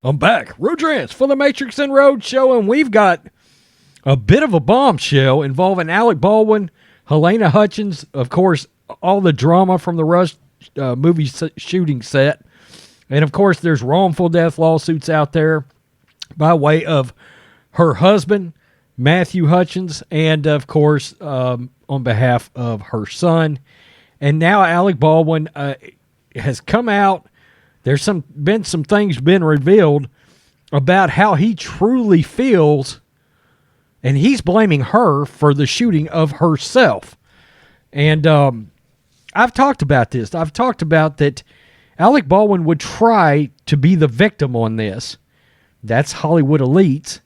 I'm back. Rhodes for the Matrixx and Rhodes show, and we've got a bit of a bombshell involving Alec Baldwin, Halyna Hutchins, of course, all the drama from the Rush movie shooting set. And, of course, there's wrongful death lawsuits out there by way of her husband, Matthew Hutchins, and, of course, on behalf of her son. And now Alec Baldwin has come out. There's been some things been revealed about how he truly feels, and he's blaming her for the shooting of herself. And I've talked about this. I've talked about that Alec Baldwin would try to be the victim on this. That's Hollywood elites.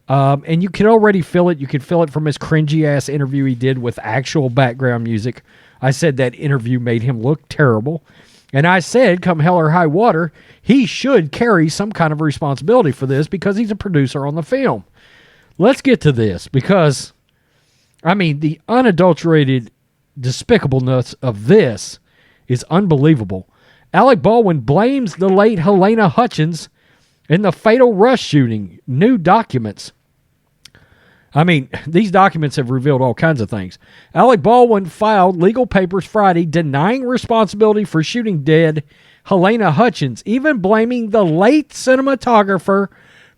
And you can already feel it. You can feel it from his cringy-ass interview he did with actual background music. I said that interview made him look terrible. And I said, come hell or high water, he should carry some kind of responsibility for this because he's a producer on the film. Let's get to this because, I mean, the unadulterated despicableness of this is unbelievable. Alec Baldwin blames the late Halyna Hutchins in the fatal Rush shooting. New documents. I mean, these documents have revealed all kinds of things. Alec Baldwin filed legal papers Friday denying responsibility for shooting dead Halyna Hutchins, even blaming the late cinematographer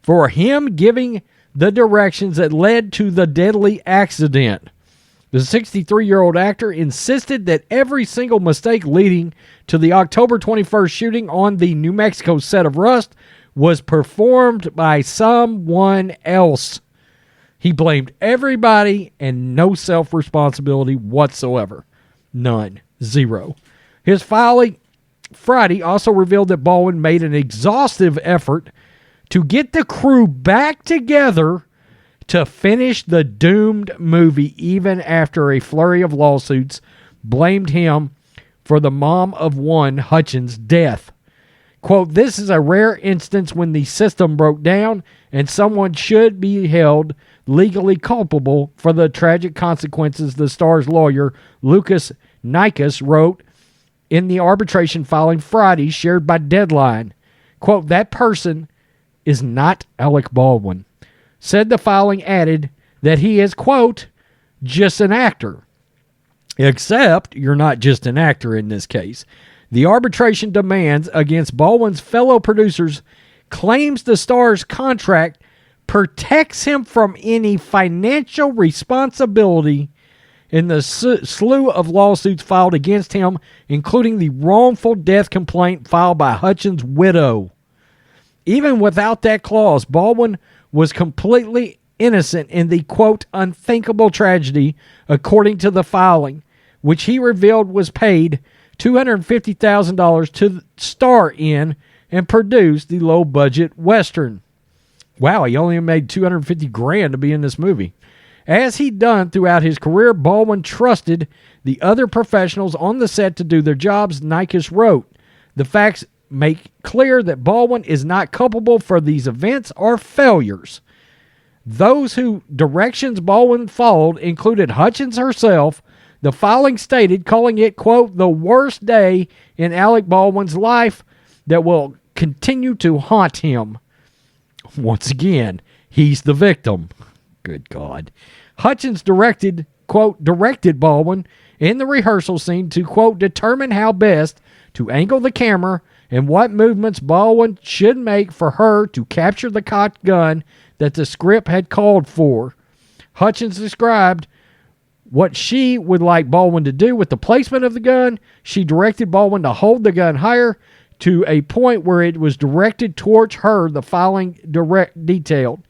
for him giving the directions that led to the deadly accident. The 63-year-old actor insisted that every single mistake leading to the October 21st shooting on the New Mexico set of Rust was performed by someone else. He blamed everybody and no self-responsibility whatsoever. None. Zero. His filing Friday also revealed that Baldwin made an exhaustive effort to get the crew back together to finish the doomed movie even after a flurry of lawsuits blamed him for the mom of one, Hutchins' death. Quote, this is a rare instance when the system broke down and someone should be held legally culpable for the tragic consequences, the star's lawyer, Lucas Nikas, wrote in the arbitration filing Friday shared by Deadline. Quote, that person is not Alec Baldwin. Said the filing added that he is, quote, just an actor. Except you're not just an actor in this case. The arbitration demands against Baldwin's fellow producers claims the star's contract protects him from any financial responsibility in the slew of lawsuits filed against him, including the wrongful death complaint filed by Hutchins' widow. Even without that clause, Baldwin was completely innocent in the, quote, unthinkable tragedy, according to the filing, which he revealed was paid $250,000 to star in and produce the low-budget Western. Wow, he only made $250,000 to be in this movie. As he'd done throughout his career, Baldwin trusted the other professionals on the set to do their jobs, Nikas wrote. The facts make clear that Baldwin is not culpable for these events or failures. Those whose directions Baldwin followed included Hutchins herself. The filing stated, calling it, quote, the worst day in Alec Baldwin's life that will continue to haunt him. Once again, he's the victim. Good God. Hutchins directed Baldwin in the rehearsal scene to, quote, determine how best to angle the camera and what movements Baldwin should make for her to capture the cocked gun that the script had called for. Hutchins described what she would like Baldwin to do with the placement of the gun. She directed Baldwin to hold the gun higher to a point where it was directed towards her, the filing detailed.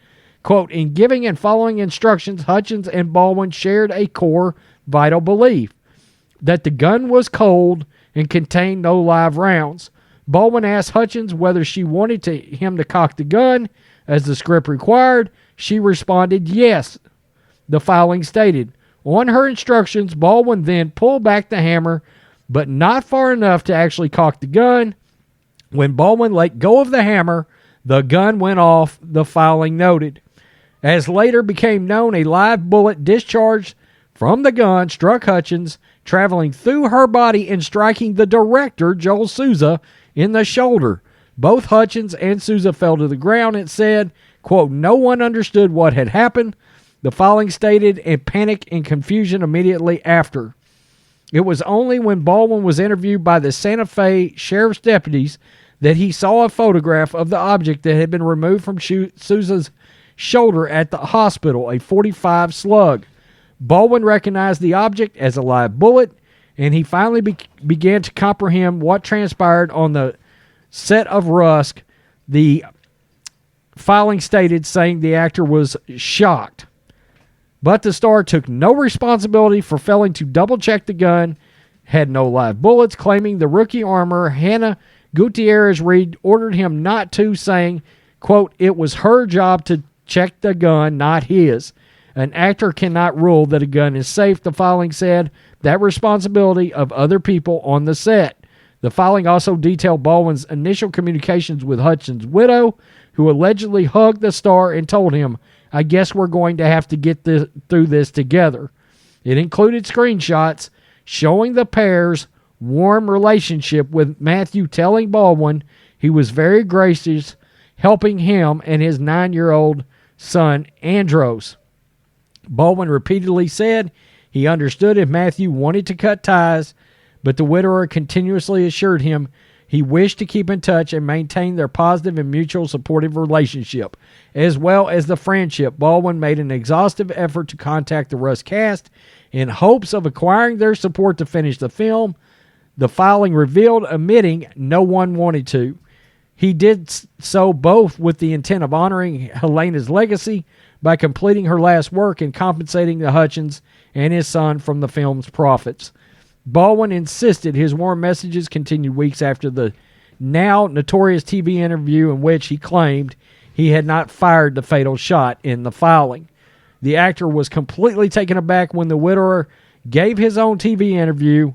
Quote, in giving and following instructions, Hutchins and Baldwin shared a core vital belief that the gun was cold and contained no live rounds. Baldwin asked Hutchins whether she wanted him to cock the gun as the script required. She responded yes, the filing stated. On her instructions, Baldwin then pulled back the hammer, but not far enough to actually cock the gun. When Baldwin let go of the hammer, the gun went off, the filing noted. As later became known, a live bullet discharged from the gun struck Hutchins, traveling through her body and striking the director, Joel Souza, in the shoulder. Both Hutchins and Souza fell to the ground, it said. Quote, no one understood what had happened. The filing stated, and panic and confusion immediately after. It was only when Baldwin was interviewed by the Sante Fe sheriff's deputies that he saw a photograph of the object that had been removed from Souza's shoulder at the hospital, a .45 slug. Baldwin recognized the object as a live bullet, and he finally began to comprehend what transpired on the set of Rusk. The filing stated, saying the actor was shocked. But the star took no responsibility for failing to double-check the gun, had no live bullets, claiming the rookie armorer, Hannah Gutierrez-Reed, ordered him not to, saying, quote, it was her job to check the gun, not his. An actor cannot rule that a gun is safe, the filing said. That responsibility of other people on the set. The filing also detailed Baldwin's initial communications with Hutchins' widow, who allegedly hugged the star and told him, I guess we're going to have to get through this together. It included screenshots showing the pair's warm relationship, with Matthew telling Baldwin he was very gracious, helping him and his 9-year-old son, Andros. Baldwin repeatedly said he understood if Matthew wanted to cut ties, but the widower continuously assured him he wished to keep in touch and maintain their positive and mutual supportive relationship, as well as the friendship. Baldwin made an exhaustive effort to contact the Rusk cast in hopes of acquiring their support to finish the film. The filing revealed, admitting no one wanted to. He did so both with the intent of honoring Halyna's legacy by completing her last work and compensating the Hutchins and his son from the film's profits. Baldwin insisted his warm messages continued weeks after the now notorious TV interview in which he claimed he had not fired the fatal shot in the filing. The actor was completely taken aback when the widower gave his own TV interview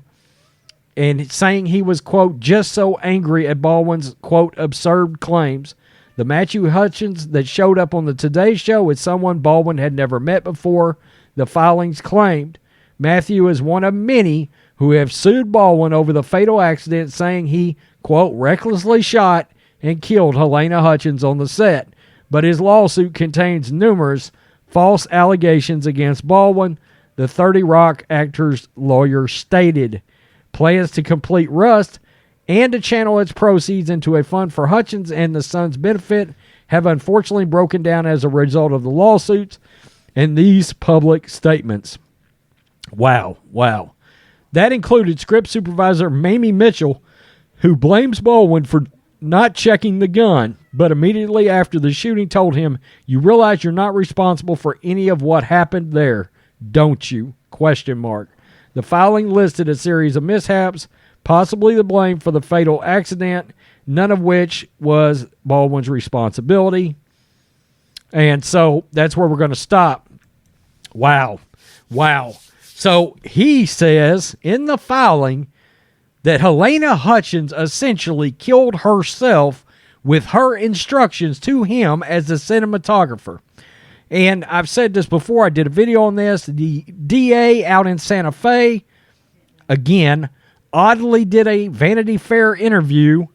and saying he was, quote, just so angry at Baldwin's, quote, absurd claims. The Matthew Hutchins that showed up on the Today Show is someone Baldwin had never met before, the filings claimed. Matthew is one of many who have sued Baldwin over the fatal accident, saying he, quote, recklessly shot and killed Halyna Hutchins on the set. But his lawsuit contains numerous false allegations against Baldwin, the 30 Rock actor's lawyer stated. Plans to complete Rust and to channel its proceeds into a fund for Hutchins and the son's benefit have unfortunately broken down as a result of the lawsuits and these public statements. Wow. That included script supervisor Mamie Mitchell, who blames Baldwin for not checking the gun, but immediately after the shooting told him, you realize you're not responsible for any of what happened there, don't you? ? The filing listed a series of mishaps, possibly the blame for the fatal accident, none of which was Baldwin's responsibility. And so that's where we're going to stop. Wow. So he says in the filing that Halyna Hutchins essentially killed herself with her instructions to him as the cinematographer. And I've said this before. I did a video on this. The DA out in Sante Fe, again, oddly did a Vanity Fair interview.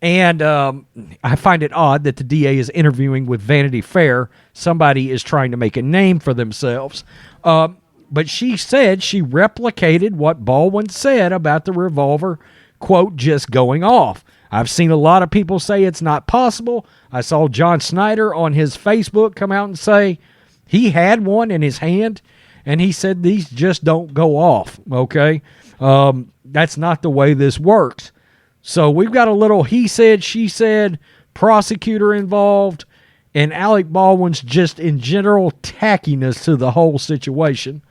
And I find it odd that the DA is interviewing with Vanity Fair. Somebody is trying to make a name for themselves. But she said she replicated what Baldwin said about the revolver, quote, just going off. I've seen a lot of people say it's not possible. I saw John Snyder on his Facebook come out and say he had one in his hand, and he said these just don't go off, okay? That's not the way this works. So we've got a little he said, she said, prosecutor involved, and Alec Baldwin's just in general tackiness to the whole situation.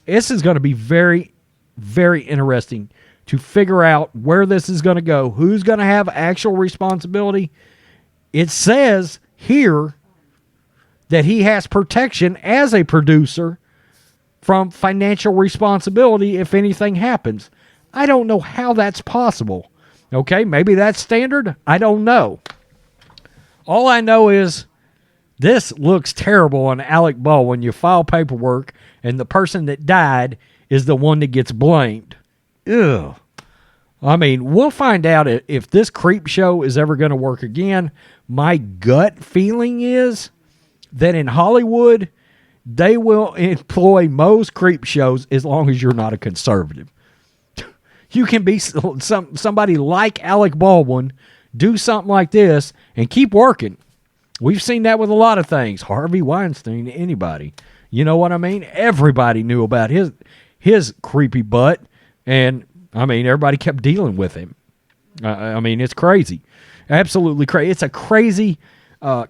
This is going to be very, very interesting to figure out where this is going to go, who's going to have actual responsibility. It says here that he has protection as a producer from financial responsibility if anything happens. I don't know how that's possible. Okay, maybe that's standard. I don't know. All I know is this looks terrible on Alec Baldwin. You file paperwork and the person that died is the one that gets blamed. Ugh. I mean, we'll find out if this creep show is ever going to work again. My gut feeling is that in Hollywood, they will employ most creep shows as long as you're not a conservative. You can be somebody like Alec Baldwin, do something like this, and keep working. We've seen that with a lot of things. Harvey Weinstein, anybody. You know what I mean? Everybody knew about his creepy butt, and, I mean, everybody kept dealing with him. I mean, it's crazy. Absolutely crazy. It's a crazy,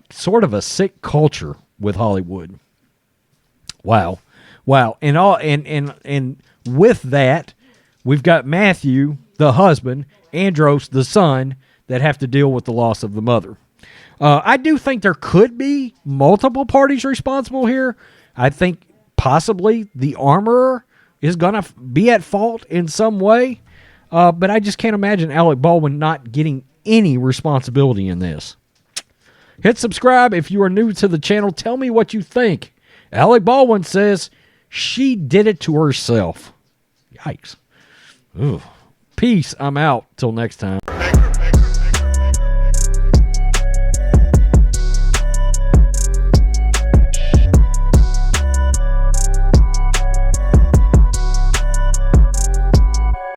sort of a sick culture with Hollywood. Wow. And with that, we've got Matthew, the husband, Andros, the son, that have to deal with the loss of the mother. I do think there could be multiple parties responsible here. I think possibly the armorer is going to be at fault in some way. But I just can't imagine Alec Baldwin not getting any responsibility in this. Hit subscribe if you are new to the channel. Tell me what you think. Alec Baldwin says she did it to herself. Yikes. Ooh. Peace. I'm out. Till next time.